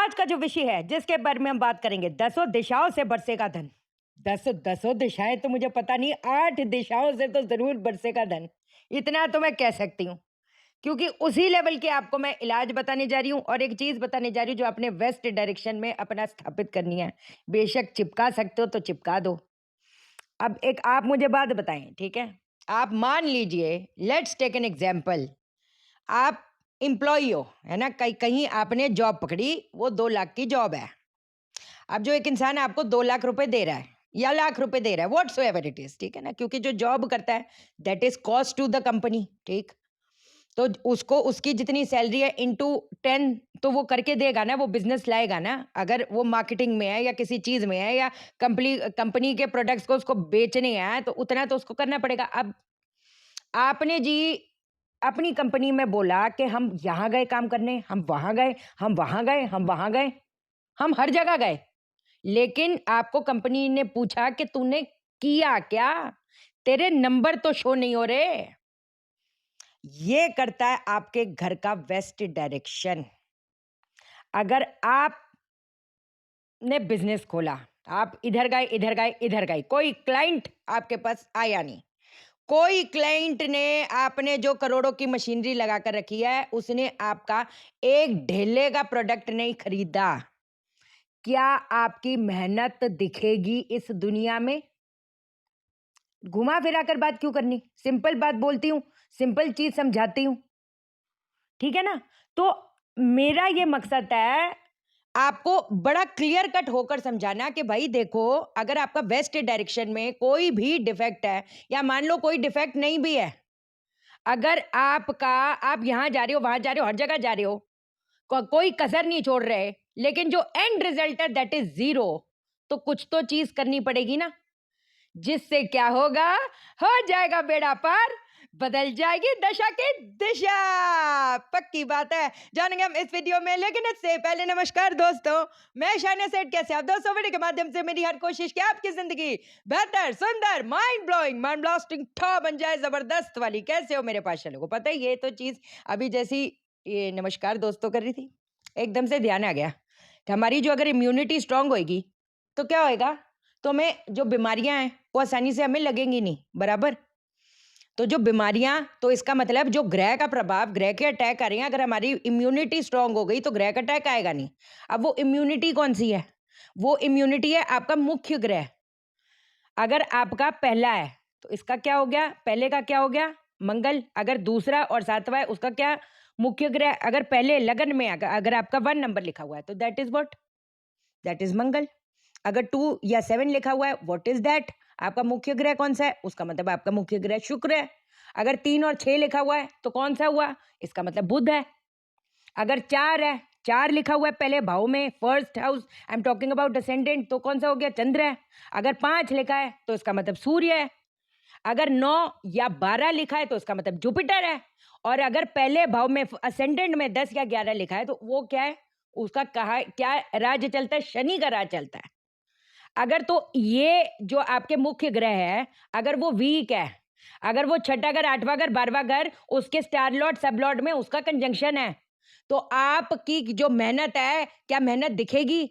आज का जो विषय है जिसके बारे में हम बात करेंगे, दसों दिशाओं से बरसेगा धन। दसों दसों दिशाएं तो मुझे पता नहीं, 8 दिशाओं से तो जरूर बरसेगा धन। इतना तो मैं कह सकती हूँ, क्योंकि उसी लेवल के आपको मैं इलाज बताने जा रही हूँ और एक चीज बताने जा रही हूँ जो अपने वेस्ट डायरेक्शन में अपना स्थापित करनी है। बेशक चिपका सकते हो तो चिपका दो। अब एक आप मुझे बात बताएं, ठीक है? आप मान लीजिए, लेट्स टेक एन एग्जाम्पल। आप एम्प्लॉय हो, है ना? कहीं कहीं आपने जॉब पकड़ी, वो 2 लाख की जॉब है। अब जो एक इंसान आपको 2 लाख रुपए दे रहा है या लाख रुपए दे रहा है, व्हाट्स एवर इट इज, ठीक है ना? क्योंकि जो जॉब करता है that is cost to the company, ठीक? तो उसको उसकी जितनी सैलरी है इंटू 10 तो वो करके देगा ना, वो बिजनेस लाएगा ना। अगर वो मार्केटिंग में है या किसी चीज में है या कंपनी कंपनी के प्रोडक्ट्स को उसको बेचने हैं, तो उतना तो उसको करना पड़ेगा। अब आपने जी अपनी कंपनी में बोला कि हम यहाँ गए काम करने, हम वहां गए, हम वहां गए, हम वहां गए, हम हर जगह गए। लेकिन आपको कंपनी ने पूछा कि तूने किया क्या? तेरे नंबर तो शो नहीं हो रहे। ये करता है आपके घर का वेस्ट डायरेक्शन। अगर आपने बिजनेस खोला, आप इधर गए, इधर गए, इधर गए, कोई क्लाइंट आपके पास आया नहीं। कोई क्लाइंट ने आपने जो करोड़ों की मशीनरी लगा कर रखी है, उसने आपका एक ढेले का प्रोडक्ट नहीं खरीदा। क्या आपकी मेहनत दिखेगी इस दुनिया में? घुमा फिरा कर बात क्यों करनी? सिंपल बात बोलती हूँ, सिंपल चीज समझाती हूँ, ठीक है ना? तो मेरा ये मकसद है आपको बड़ा क्लियर कट होकर समझाना कि भाई देखो, अगर आपका वेस्ट डायरेक्शन में कोई भी डिफेक्ट है या मान लो कोई डिफेक्ट नहीं भी है, अगर आपका आप यहाँ जा रहे हो, वहां जा रहे हो, हर जगह जा रहे हो, कोई कसर नहीं छोड़ रहे, लेकिन जो एंड रिजल्ट है दैट इज जीरो, तो कुछ तो चीज करनी पड़ेगी ना, जिससे क्या होगा? हो जाएगा बेड़ा पार, बदल जाएगी दशा की दिशा। पक्की बात है, जानेंगे हम इस वीडियो में। लेकिन इससे पहले नमस्कार दोस्तों, मैं शानिया सेठ। कैसे आप दोस्तों? वीडियो के माध्यम से मेरी हर कोशिश कि आपकी जिंदगी बेहतर, सुंदर, माइंड ब्लोइंग, माइंड ब्लास्टिंग ठा बन जाए, जबरदस्त वाली। कैसे हो मेरे पास चलो को पता है, ये तो चीज अभी जैसी ये नमस्कार दोस्तों कर रही थी, एकदम से ध्यान आ गया कि हमारी जो अगर इम्यूनिटी स्ट्रांग होएगी तो क्या होएगा? तो हमें जो बीमारियां हैं वो आसानी से हमें लगेंगी नहीं, बराबर? तो जो बीमारियां, तो इसका मतलब जो ग्रह का प्रभाव, ग्रह के अटैक आ रहे हैं, अगर हमारी इम्यूनिटी स्ट्रांग हो गई तो ग्रह का अटैक आएगा नहीं। अब वो इम्यूनिटी कौन सी है? वो इम्यूनिटी है आपका मुख्य ग्रह। अगर आपका पहला है तो इसका क्या हो गया? पहले का क्या हो गया? मंगल। अगर दूसरा और सातवां है उसका क्या? मुख्य ग्रह। अगर पहले लगन में अगर आपका 1 नंबर लिखा हुआ है तो that is what? That is Mangal. अगर 2 या 7 लिखा हुआ है, व्हाट इज दैट? आपका मुख्य ग्रह कौन सा है? उसका मतलब आपका मुख्य ग्रह शुक्र है। अगर 3 और 6 लिखा हुआ है तो कौन सा हुआ? इसका मतलब बुध है। अगर 4 है, 4 लिखा हुआ है पहले भाव में, first house, I am talking about ascendant, तो कौन सा हो गया? चंद्र है। अगर 5 लिखा है तो इसका मतलब सूर्य है। अगर 9 या 12 लिखा है तो इसका मतलब जुपिटर है। और अगर पहले भाव में असेंडेंट में 10 या 11 लिखा है तो वो क्या है? उसका कहा क्या राज चलता है? शनि का राज चलता है। अगर तो ये जो आपके मुख्य ग्रह है, अगर वो वीक है, अगर वो छठा घर, आठवां घर, 12वां घर, उसके स्टार लॉर्ड सब लॉर्ड में उसका कंजंक्शन है, तो आपकी जो मेहनत है, क्या मेहनत दिखेगी?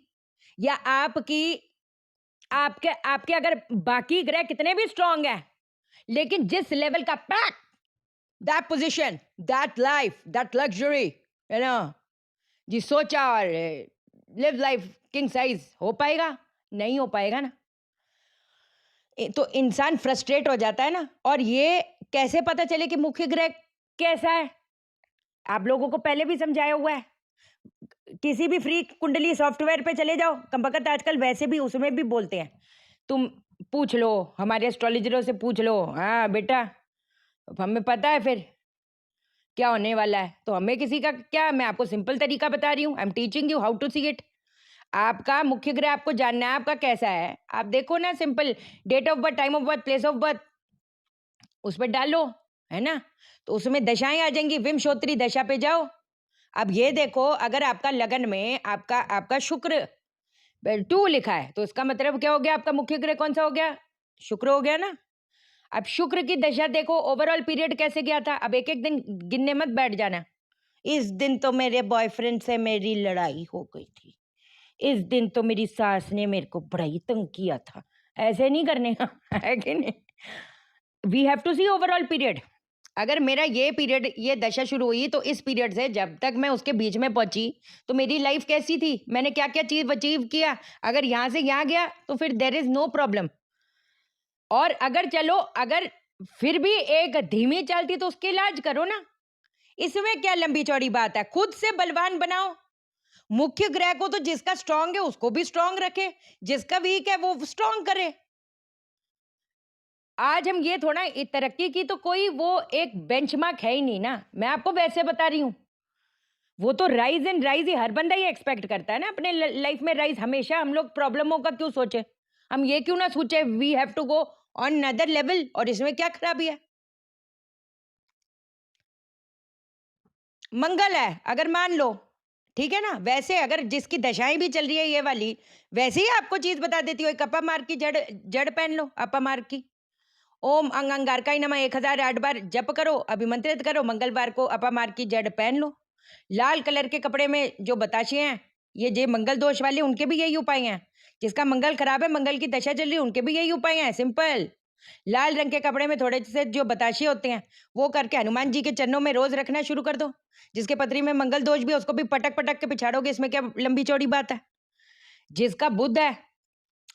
या आपकी आपके आपके अगर बाकी ग्रह कितने भी स्ट्रांग है, लेकिन जिस लेवल का pack, that position, that life, that luxury, है ना, जी सोचा और लिव लाइफ किंग साइज, हो पाएगा? नहीं हो पाएगा ना। तो इंसान फ्रस्ट्रेट हो जाता है ना। और ये कैसे पता चले कि मुख्य ग्रह कैसा है? आप लोगों को पहले भी समझाया हुआ है। किसी भी फ्री कुंडली सॉफ्टवेयर पे चले जाओ, कमबख्त आजकल वैसे भी उसमें भी बोलते हैं, तुम पूछ लो, हमारे एस्ट्रोलॉजरों से पूछ लो। हाँ बेटा, अब हमें पता है फिर क्या होने वाला है। तो हमें किसी का क्या, मैं आपको सिंपल तरीका बता रही हूँ, I am teaching you how to see it. आपका मुख्य ग्रह आपको जानना है आपका कैसा है, आप देखो ना, simple, date of birth, time of birth, place of birth, उस पर डालो, है ना? तो उसमें दशाएं आ जाएंगी, विमशोत्री दशा पे जाओ। अब ये देखो, अगर आपका लगन में आपका आपका शुक्र 2 लिखा है तो इसका मतलब क्या हो गया? आपका मुख्य ग्रह कौन सा हो गया? शुक्र हो गया ना। अब शुक्र की दशा देखो, ओवरऑल पीरियड कैसे गया था। अब एक एक दिन गिनने मत बैठ जाना, इस दिन तो मेरे बॉयफ्रेंड से मेरी लड़ाई हो गई थी, इस दिन तो मेरी सास ने मेरे को बड़ा ही तंग किया था। ऐसे नहीं करने का है कि नहीं? We have to see overall period. अगर मेरा ये पीरियड, ये दशा शुरू हुई तो इस पीरियड से जब तक मैं उसके बीच में पहुंची तो मेरी लाइफ कैसी थी, मैंने क्या क्या चीज अचीव किया। अगर यहाँ से यहाँ गया तो फिर देर इज नो प्रॉब्लम। और अगर चलो, अगर फिर भी एक धीमी चलती तो उसका इलाज करो ना। इसमें क्या लंबी चौड़ी बात है, खुद से बलवान बनाओ। मुख्य ग्रह को तो जिसका स्ट्रांग है उसको भी स्ट्रांग रखे, जिसका वीक है वो स्ट्रांग करे। आज हम ये थोड़ा तरक्की की तो कोई वो एक बेंचमार्क है ही नहीं ना, मैं आपको वैसे बता रही हूँ। वो तो राइज एंड राइज ही हर बंदा ही एक्सपेक्ट करता है ना अपने लाइफ में राइज। हमेशा हम लोग प्रॉब्लमों का क्यों सोचे, हम ये क्यों ना सोचे we have to go on another level, और इसमें क्या खराबी है। मंगल है अगर मान लो, ठीक है ना, वैसे अगर जिसकी दशाएं भी चल रही है ये वाली, वैसे ही आपको चीज बता देती हो, एक अपा मार्ग की जड़ जड़ पहन लो, अपा मार्ग की। ओम अंगारकाय नमः 1008 बार जप करो, अभिमंत्रित करो, मंगलवार को अपमार की जड़ पहन लो। लाल कलर के कपड़े में जो बताशे हैं, ये जे मंगल दोष वाले, उनके भी यही उपाय हैं। जिसका मंगल खराब है, मंगल की दशा चल रही है, उनके भी यही उपाय हैं, सिंपल। लाल रंग के कपड़े में थोड़े से जो बताशे होते हैं वो करके हनुमान जी के चरणों में रोज रखना शुरू कर दो। जिसके पत्री में मंगल दोष भी है, उसको भी पटक पटक के पिछाड़ोगे, इसमें क्या लंबी चौड़ी बात है। जिसका बुध है,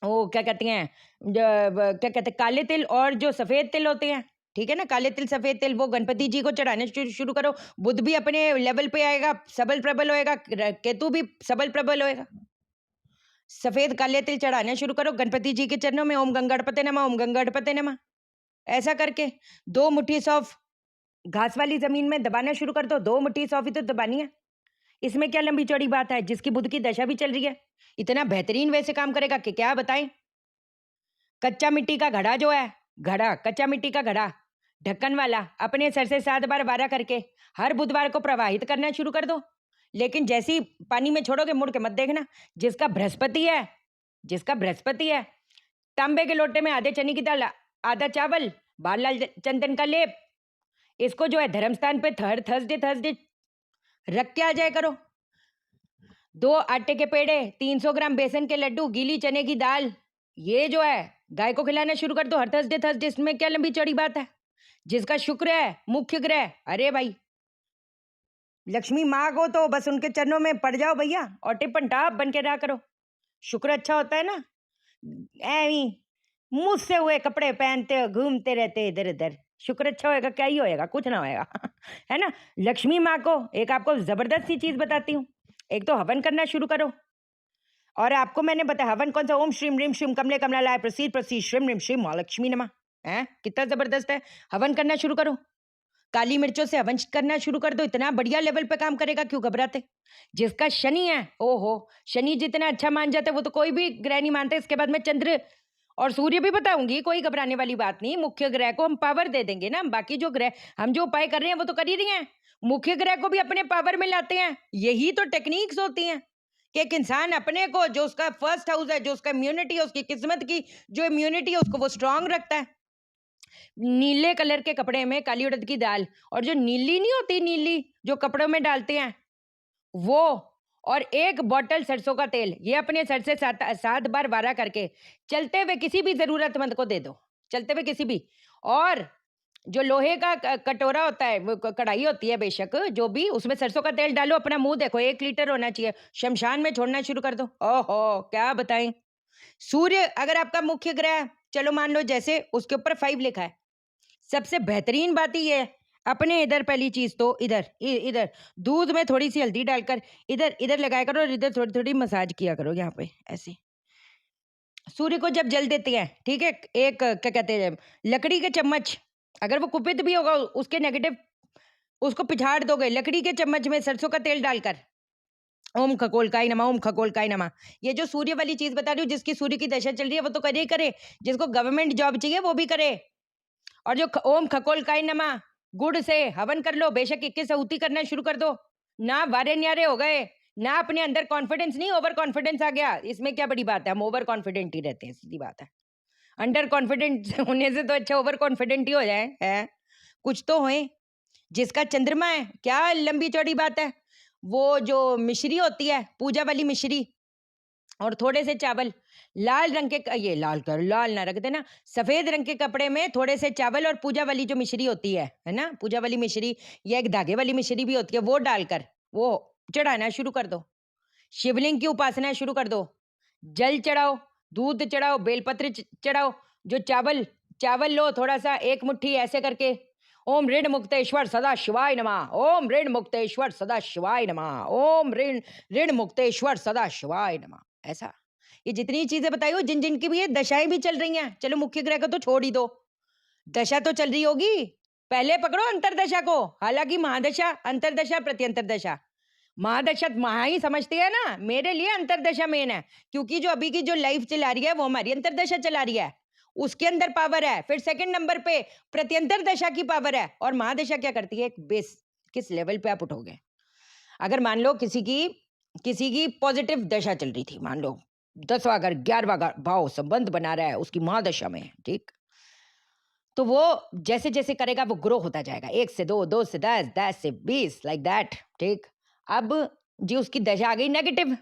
वो क्या कहती हैं, क्या कहते हैं, काले तिल और जो सफेद तिल होते हैं, ठीक है ना, काले तिल सफेद तिल, वो गणपति जी को चढ़ाने शुरू करो। बुध भी अपने लेवल पे आएगा, सबल प्रबल होएगा, केतु भी सबल प्रबल होएगा। सफेद काले तिल चढ़ाने शुरू करो गणपति जी के चरणों में, ओम गंगणपते नमः, ओम गंगणपते नमः। ऐसा करके 2 मुट्ठी सौंफ घास वाली जमीन में दबाना शुरू कर दो। 2 मुट्ठी सौंफ ही तो दबानी है, इसमें क्या लंबी चौड़ी बात है। जिसकी बुध की दशा भी चल रही है, इतना बेहतरीन वैसे काम करेगा कि क्या बताएं। कच्चा मिट्टी का घड़ा जो है, घड़ा, कच्चा मिट्टी का घड़ा, ढक्कन वाला, अपने सर से 7 बार वारा करके हर बुधवार को प्रवाहित करना शुरू कर दो। लेकिन जैसे ही पानी में छोड़ोगे मुड़ के मत देखना। जिसका बृहस्पति है, जिसका बृहस्पति है, तांबे के लोटे में आधे चने की दाल, आधा चावल, बाल लाल चंदन का लेप, इसको जो है धर्म स्थान पे थर्सडे थर्सडे रख के आ जाए करो। 2 आटे के पेड़े, 300 ग्राम बेसन के लड्डू, गीली चने की दाल, ये जो है गाय को खिलाना शुरू कर दो हर थर्सडे थर्सडे। इसमें क्या लंबी चौड़ी बात है। जिसका शुक्र है मुख्य ग्रह, अरे भाई लक्ष्मी माँ को तो बस उनके चरणों में पड़ जाओ भैया, और टिपन टाप बन के रहा करो। शुक्र अच्छा होता है ना, ऐवी मुझसे हुए कपड़े पहनते हो, घूमते रहते इधर उधर। शुक्र अच्छा होएगा, क्या ही होएगा, कुछ ना होएगा है ना। लक्ष्मी माँ को एक आपको जबरदस्त सी चीज बताती हूँ, एक तो हवन करना शुरू करो। और आपको मैंने बताया हवन कौन सा, ओम श्रीम रीम श्रीम कमले कमलालाय प्रसीद प्रसीद श्रीम रीम श्रीम महालक्ष्मी नमः। है कितना जबरदस्त है। हवन करना शुरू करो, काली मिर्चों से हवन करना शुरू कर दो, इतना बढ़िया लेवल पे काम करेगा, क्यों घबराते। जिसका शनि है, ओहो, शनि जितना अच्छा मान जाता है वो तो कोई भी ग्रह नहीं मानते। इसके बाद में चंद्र और सूर्य भी बताऊंगी, कोई घबराने वाली बात नहीं। मुख्य ग्रह को हम पावर दे देंगे ना, बाकी जो ग्रह हम जो उपाय कर रहे हैं वो तो कर ही रही हैं। मुख्य ग्रह को भी अपने पावर में लाते हैं, यही तो टेक्निक्स होती हैं कि एक इंसान अपने को, जो उसका फर्स्ट हाउस है, जो उसका इम्यूनिटी है, उसकी किस्मत की जो इम्यूनिटी है, उसको वो स्ट्रांग रखता है। नीले कलर के कपड़े में काली उड़द की दाल, और जो नीली नहीं होती, नीली जो कपड़ों में डालते हैं वो, और 1 बॉटल सरसों का तेल, ये अपने सर से 7 बार वारा करके चलते हुए किसी भी जरूरतमंद को दे दो, चलते हुए किसी भी। और जो लोहे का कटोरा होता है, वो कढ़ाई होती है बेशक, जो भी, उसमें सरसों का तेल डालो, अपना मुंह देखो, 1 लीटर होना चाहिए, शमशान में छोड़ना शुरू कर दो। ओहो क्या बताएं। सूर्य अगर आपका मुख्य ग्रह है, चलो मान लो जैसे उसके ऊपर 5 लिखा है, सबसे बेहतरीन बात ही है, अपने इधर पहली चीज तो इधर इधर दूध में थोड़ी सी हल्दी डालकर इधर इधर लगाया करो, और इधर थोड़ी थोड़ी मसाज किया करो यहाँ पे ऐसे। सूर्य को जब जल देते हैं, ठीक है, एक क्या कहते हैं, लकड़ी के चम्मच, अगर वो कुपित भी होगा उसके नेगेटिव, उसको पिछाड़ दोगे, लकड़ी के चम्मच में सरसों का तेल डालकर, ओम खगोलकाय नमः, ओम खगोलकाय नमः। ये जो सूर्य वाली चीज बता रही हूँ, जिसकी सूर्य की दशा चल रही है वो तो करे ही करे, जिसको गवर्नमेंट जॉब चाहिए वो भी करे। और जो ओम खगोलकाय नमः गुड़ से हवन कर लो, बेशक 21 आहुति करना शुरू कर दो। ना वारे न्यारे हो गए, ना अपने अंदर कॉन्फिडेंस नहीं, ओवर कॉन्फिडेंस आ गया, इसमें क्या बड़ी बात है, हम ओवर कॉन्फिडेंट ही रहते हैं, सीधी बात है। अंडर कॉन्फिडेंट होने से तो अच्छा ओवर कॉन्फिडेंट ही हो जाए, है कुछ तो होए। जिसका चंद्रमा है, क्या लंबी चौड़ी बात है, वो जो मिश्री होती है, पूजा वाली मिश्री, और थोड़े से चावल, लाल रंग के ये लाल ना रख देना, सफेद रंग के कपड़े में थोड़े से चावल और पूजा वाली जो मिश्री होती है ना? पूजा वाली मिश्री या एक धागे वाली मिश्री भी होती है, वो डालकर वो चढ़ाना शुरू कर दो। शिवलिंग की उपासना शुरू कर दो। जल चढ़ाओ, दूध चढ़ाओ, बेलपत्र चढ़ाओ। जो चावल चावल लो थोड़ा-सा, 1 मुट्ठी ऐसे करके, ओम ऋण मुक्तेश्वर सदा शिवाय नमः, ओम ऋण मुक्तेश्वर सदा शिवाय नमः, ओम ऋण ऋण मुक्तेश्वर सदा शिवाय नमः। ऐसा। ये जितनी चीज़ें बताई हो, जिन-जिन की भी ये दशाएँ भी चल रही हैं, चलो मुख्य ग्रह को तो छोड़ ही दो। दशा तो चल रही होगी, पहले पकड़ो अंतर्दशा को। हालाँकि महादशा, अंतर्दशा, प्रत्यंतर दशा। महादशा महा ही समझती है ना, मेरे लिए अंतर्दशा मेन है, क्योंकि जो अभी की जो लाइफ चला रही है वो हमारी अंतर्दशा चला रही है, उसके अंदर पावर है। फिर सेकंड नंबर पे प्रत्यंतर दशा की पावर है, और महादशा क्या करती है, एक बेस, किस लेवल पे आप उठोगे। अगर मान लो किसी की पॉजिटिव दशा चल रही थी, मान लो 10वां घर 11वां भाव संबंध बना रहा है उसकी महादशा में, ठीक, तो वो जैसे जैसे करेगा वो ग्रो होता जाएगा, 1 से 2, 2 से 10, 10 से 20, लाइक दैट, ठीक। अब जी उसकी दशा आ गई नेगेटिव,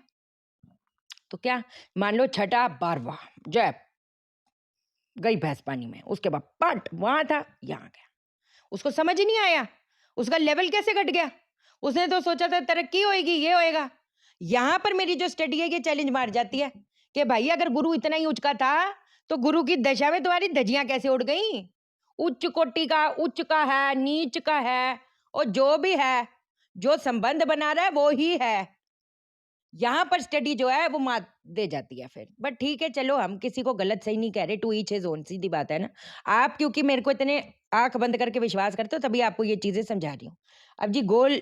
तो क्या, मान लो छठा 12वां, जय, गई भैंस पानी में, उसके बाद पट वहां था, यहाँ गया, उसको समझ ही नहीं आया, उसका लेवल कैसे घट गया। उसने तो सोचा था तरक्की होएगी, ये होएगा। यहाँ पर मेरी जो स्टडी है ये चैलेंज मार जाती है कि भाई अगर गुरु इतना ही उच्च का था, तो गुरु की दशा में तुम्हारी धज्जियां कैसे उड़ गई। उच्च कोटि का, उच्च का है, नीच का है, और जो भी है, जो संबंध बना रहा है वो ही है। यहाँ पर स्टडी जो है वो मात दे जाती है फिर। बट ठीक है, चलो हम किसी को गलत सही नहीं कह रहे, टू ईच हिज ओन, सीधी बात है ना। आप क्योंकि मेरे को इतने आंख बंद करके विश्वास करते हो, तभी आपको ये चीजें समझा रही हूँ। अब जी गोल,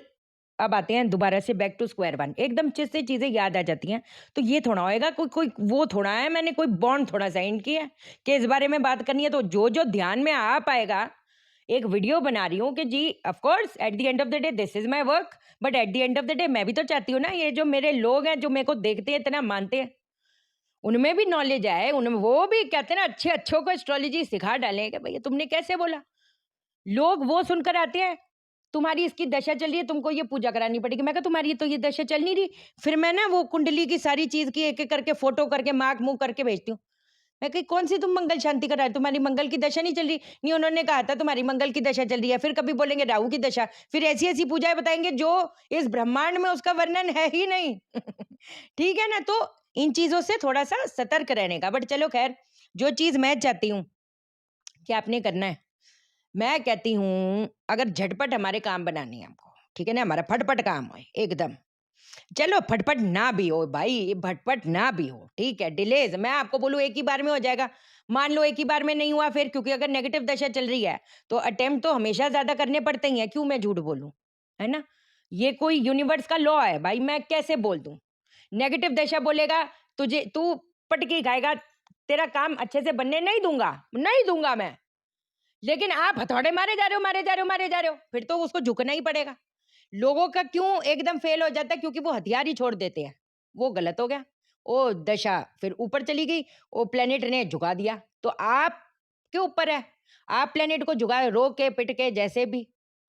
अब आते हैं दोबारा से बैक टू स्क्वायर वन, एकदम से चीजें याद आ जाती हैं। तो ये थोड़ा होएगा, कोई कोई वो थोड़ा है, मैंने कोई बॉन्ड थोड़ा साइन किया है कि इस बारे में बात करनी है, तो जो जो ध्यान में आ पाएगा। एक वीडियो बना रही हूँ कि जी of course at the end of the day this is my work, but at the end of the day मैं भी तो चाहती हूँ ना, ये जो मेरे लोग हैं जो मेरे को देखते हैं, इतना मानते हैं, उनमें भी नॉलेज आए, उनमें वो भी कहते हैं ना अच्छे अच्छों को एस्ट्रोलॉजी सिखा डालें कि भैया तुमने कैसे बोला। लोग वो सुनकर आते हैं, तुम्हारी इसकी दशा चल रही है, तुमको ये पूजा करानी पड़ेगी। मैं कहा तुम्हारी तो ये दशा चल नहीं रही। फिर मैं ना वो कुंडली की सारी चीज की एक एक करके फोटो करके मार्क मुंह करके भेजती हूँ। मैं कही कौन सी तुम मंगल शांति करा रहे, तुम्हारी मंगल की दशा नहीं चल रही। नहीं, उन्होंने कहा था तुम्हारी मंगल की दशा चल रही है। फिर कभी बोलेंगे राहु की दशा, फिर ऐसी ऐसी पूजाएं बताएंगे जो इस ब्रह्मांड में उसका वर्णन है ही नहीं। ठीक है ना, तो इन चीजों से थोड़ा सा सतर्क रहने का। बट चलो खैर, जो चीज मैं चाहती हूँ कि आपने करना है, मैं कहती हूँ अगर झटपट हमारे काम बनाने हैं हमको, ठीक है ना, हमारा फटफट काम हो एकदम। चलो फटफट ना भी हो भाई, ये भटपट ना भी हो, ठीक है, डिलेज मैं आपको बोलूं एक ही बार में हो जाएगा। मान लो एक ही बार में नहीं हुआ, फिर क्योंकि अगर नेगेटिव दशा चल रही है तो अटेम्प्ट तो हमेशा ज्यादा करने पड़ते ही हैं, क्यों मैं झूठ बोलूं, है ना। ये कोई यूनिवर्स का लॉ है भाई, मैं कैसे बोल दूं। नेगेटिव दशा बोलेगा तुझे, तू पटकी खाएगा, तेरा काम अच्छे से बनने नहीं दूंगा, नहीं दूंगा मैं। लेकिन आप हथौड़े मारे जा रहे हो, मारे जा रहे हो, मारे जा रहे हो, फिर तो उसको झुकना ही पड़ेगा। लोगों का क्यों एकदम फेल हो जाता है, क्योंकि वो हथियार ही छोड़ देते हैं। वो गलत हो गया। वो दशा फिर ऊपर चली गई, वो प्लेनेट ने झुका दिया, तो आप के ऊपर है। आप प्लेनेट को झुका रोक के पिट के जैसे भी,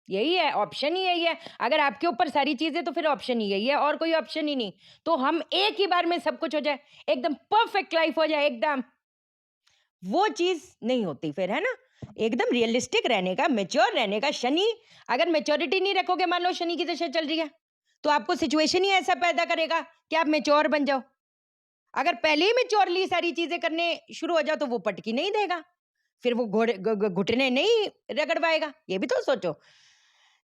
यही है, ऑप्शन ही यही है। अगर आपके ऊपर सारी चीजें तो फिर ऑप्शन ही यही है, और कोई ऑप्शन ही नहीं। तो हम एक ही बार में सब कुछ हो जाए, एकदम परफेक्ट लाइफ हो जाए एकदम, वो चीज नहीं होती फिर, है ना। एकदम रियलिस्टिक रहने का, मेच्योर रहने का। शनि, अगर मेच्योरिटी नहीं रखोगे, मान लो शनि की दशा चल रही है, तो आपको सिचुएशन ही ऐसा पैदा करेगा कि आप मेच्योर बन जाओ। अगर पहले ही मेच्योरली सारी चीजें करने शुरू हो जाओ तो वो पटकी नहीं देगा, फिर वो घुटने नहीं रगड़वाएगा, ये भी तो सोचो।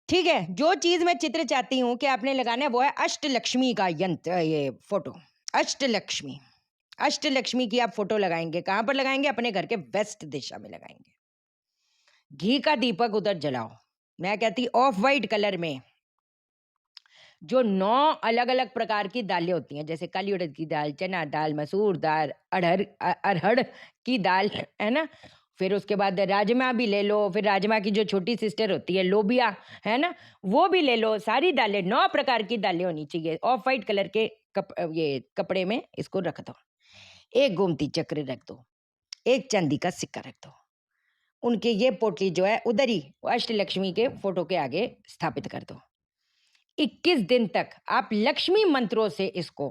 ठीक है, जो चीज मैं चित्र चाहती हूँ कि आपने लगाना है वो है अष्टलक्ष्मी का यंत्र, ये फोटो। अष्टलक्ष्मी, अष्टलक्ष्मी की आप फोटो लगाएंगे, कहां पर लगाएंगे, अपने घर के वेस्ट दिशा में लगाएंगे। घी का दीपक उधर जलाओ। मैं कहती ऑफ वाइट कलर में जो 9 अलग-अलग प्रकार की दालें होती हैं, जैसे काली उड़द की दाल, चना दाल, मसूर दाल, अरहर की दाल, है ना? फिर उसके बाद राजमा भी ले लो, फिर राजमा की जो छोटी सिस्टर होती है लोबिया, है ना? वो भी ले लो, सारी दालें 9 प्रकार की दालें होनी चाहिए। ऑफ वाइट कलर के ये कपड़े में इसको रख दो। एक गोमती चक्र रख दो, एक चांदी का सिक्का रख दो। उनकी ये पोटली जो है उधर ही अष्टलक्ष्मी के फोटो के आगे स्थापित कर दो। 21 दिन तक आप लक्ष्मी मंत्रों से इसको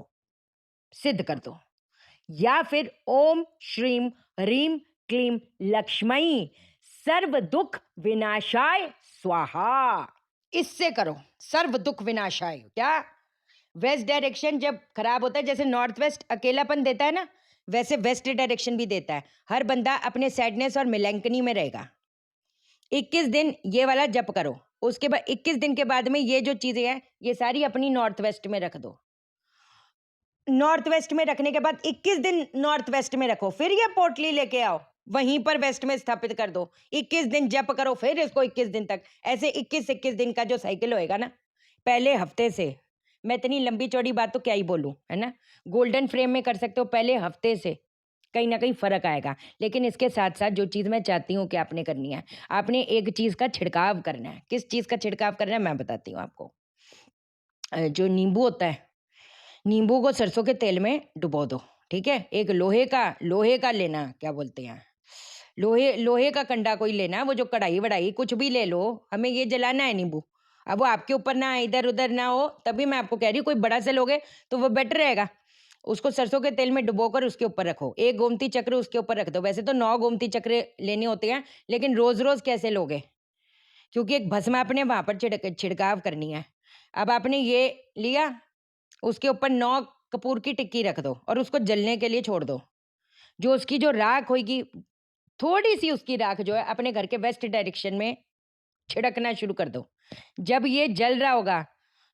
सिद्ध कर दो। या फिर ओम श्रीम ह्रीम क्लीम लक्ष्मी सर्व दुख विनाशाय स्वाहा। इससे करो, सर्व दुख विनाशाय। क्या? वेस्ट डायरेक्शन जब खराब होता है, जैसे नॉर्थ वेस्ट अकेलापन देता है ना, वैसे वेस्ट डायरेक्शन भी देता है। हर बंदा अपने सैडनेस और मिलैंकनी में रहेगा। 21 दिन ये वाला जप करो, उसके बाद 21 दिन के बाद में ये जो चीजें हैं ये सारी अपनी नॉर्थ वेस्ट में रख दो। नॉर्थ वेस्ट में रखने के बाद 21 दिन नॉर्थ वेस्ट में रखो, फिर ये पोटली लेके आओ, वहीं पर वेस्ट में स्थापित कर दो। 21 दिन जप करो, फिर इसको 21 दिन तक, ऐसे 21-21 दिन का जो साइकिल होएगा ना, पहले हफ्ते से, मैं इतनी लंबी चौड़ी बात तो क्या ही बोलूं, है ना। गोल्डन फ्रेम में कर सकते हो, पहले हफ्ते से कहीं ना कहीं फर्क आएगा। लेकिन इसके साथ साथ जो चीज़ मैं चाहती हूँ कि आपने करनी है, आपने एक चीज़ का छिड़काव करना है। किस चीज़ का छिड़काव करना है मैं बताती हूँ आपको। जो नींबू होता है, नींबू को सरसों के तेल में डुबो दो, ठीक है। एक लोहे का लेना, क्या बोलते हैं, लोहे लोहे का कंडा कोई लेना, वो जो कढ़ाई वढ़ाई कुछ भी ले लो, हमें ये जलाना है नींबू। अब वो आपके ऊपर ना इधर उधर ना हो, तभी मैं आपको कह रही हूँ कोई बड़ा से लोगे तो वो बेटर रहेगा। उसको सरसों के तेल में डुबोकर उसके ऊपर रखो, एक गोमती चक्र उसके ऊपर रख दो। वैसे तो 9 गोमती चक्र लेने होते हैं, लेकिन रोज रोज कैसे लोगे, क्योंकि एक भस्म आपने वहां पर छिड़काव करनी है। अब आपने ये लिया, उसके ऊपर 9 कपूर की टिक्की रख दो और उसको जलने के लिए छोड़ दो। जो उसकी जो राख होगी, थोड़ी-सी उसकी राख जो है अपने घर के वेस्ट डायरेक्शन में छिड़कना शुरू कर दो। जब ये जल रहा होगा,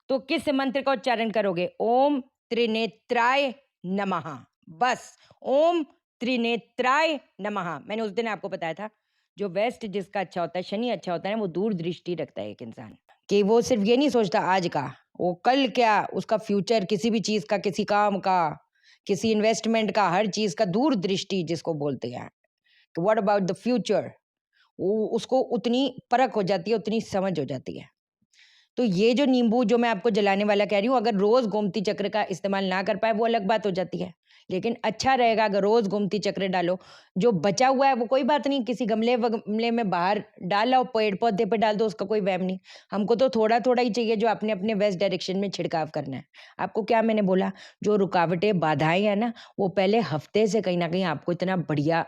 तो किस मंत्र का उच्चारण करोगे? ओम त्रिनेत्राय नमः। बस, ओम त्रिनेत्राय नमः। मैंने उस दिन आपको बताया था, जो वेस्ट जिसका अच्छा होता है, शनि अच्छा होता है ना, वो दूरदृष्टि रखता है एक इंसान। कि वो सिर्फ ये नहीं सोचता आज का, वो कल क्या, उसका फ्यूचर, किसी भी चीज़ का, किसी काम का, किसी इन्वेस्टमेंट का, हर चीज़ का दूरदृष्टि जिसको बोलते हैं। व्हाट अबाउट द फ्यूचर, वो उसको उतनी परख हो जाती है, उतनी समझ हो जाती है। तो ये जो नींबू जो मैं आपको जलाने वाला कह रही हूँ, अगर रोज गोमती चक्र का इस्तेमाल ना कर पाए वो अलग बात हो जाती है, लेकिन अच्छा रहेगा अगर रोज गोमती चक्र डालो। जो बचा हुआ है वो कोई बात नहीं, किसी गमले वमले में बाहर डाल लो, पेड़ पौधे पे डाल दो, उसका कोई वहम नहीं। हमको तो थोड़ा थोड़ा ही चाहिए जो अपने अपने वेस्ट डायरेक्शन में छिड़काव करना है। आपको क्या मैंने बोला, जो रुकावटें बाधाएं है ना, वो पहले हफ्ते से कहीं ना कहीं आपको इतना बढ़िया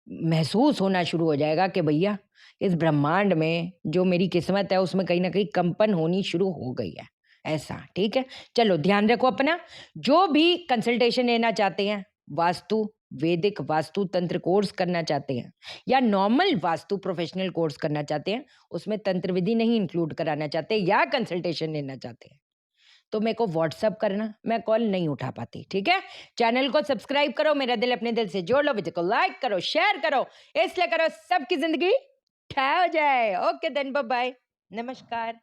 महसूस होना शुरू हो जाएगा कि भैया इस ब्रह्मांड में जो मेरी किस्मत है उसमें कहीं न कहीं कंपन होनी शुरू हो गई है, ऐसा, ठीक है? चलो ध्यान रखो अपना, जो भी कंसल्टेशन लेना चाहते हैं, वास्तु, वैदिक वास्तु तंत्र कोर्स करना चाहते हैं या नॉर्मल वास्तु प्रोफेशनल कोर्स करना चाहते हैं, उसमें तंत्र विधि नहीं इंक्लूड कराना चाहते या कंसल्टेशन लेना चाहते हैं, तो मेरे को व्हाट्सअप करना, मैं कॉल नहीं उठा पाती, ठीक है। चैनल को सब्सक्राइब करो, मेरा दिल अपने दिल से जोड़ लो, वीडियो को लाइक करो, शेयर करो, इसलिए करो सबकी जिंदगी ठा हो जाए। ओके देन, बाय बाय, नमस्कार।